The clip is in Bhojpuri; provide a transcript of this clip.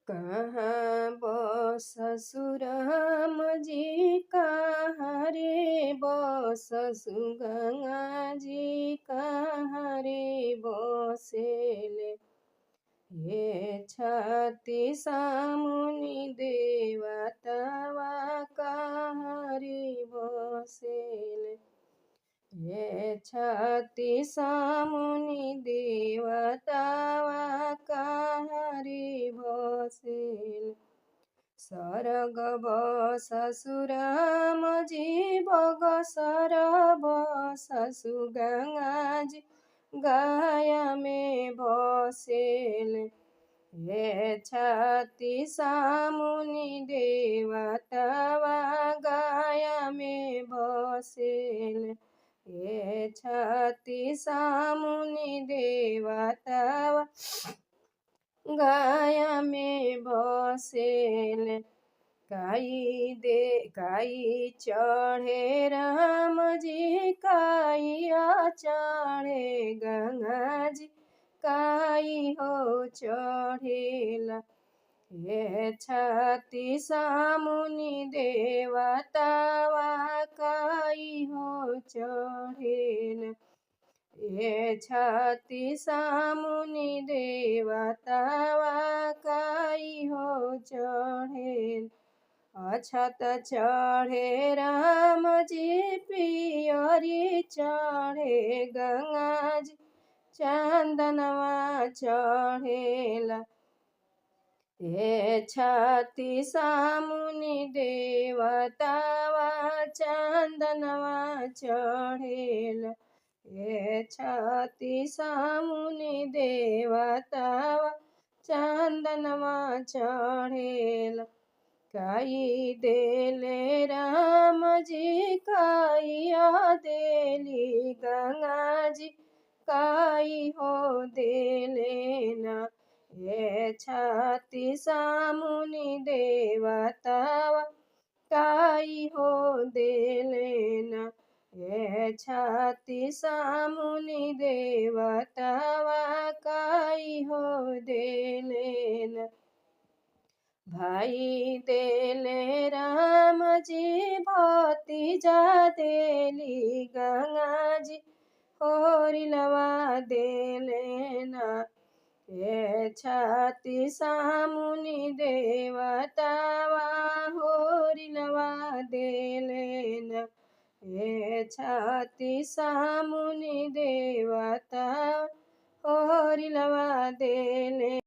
कहाँ बससु राम जी कहाँ रे बससु गंगा जी कहाँ रे बसेले हे छाती सामुनि देवतावा कहाँ रे बसेले हे छाती सामुनि देवतावा कहाँ रे बसेले सरग बससु राम जी बगसर बससु गंगा जी गाया में बसेल हे छाती सामुनि देवतावा गाया में बसेल हे छाती सामुनि देवतावा गाया में बसेल काई चढ़े राम जी काइया चढ़े गंगा जी काई हो चढ़ेला हे छाती सामुनि देवतावा काई हो चढ़ेला हे छाती सामुनि देवतावा काई हो चढ़ेल अछत चढ़े राम जी पियरी चढ़े गंगा जी चंदनवा चढ़ेला हे छाती सामुनि देवतावा चंदनवा चढ़ेला हे छाती सामुनि देवतावा चंदनवा चढ़ेला काई देले राम जी काइया देली गंगा जी काई हो देले ना हे छाती सामुनि देवतावा काई हो देले ना हे छाती सामुनि देवतावा काई हो देले ना भाई देले राम जी भतीजा देली गंगा जी होरिलवा देले ना हे छाती सामुनि देवतावा होरिलवा देले ना हे छाती सामुनि देवतावा होरिलवा देले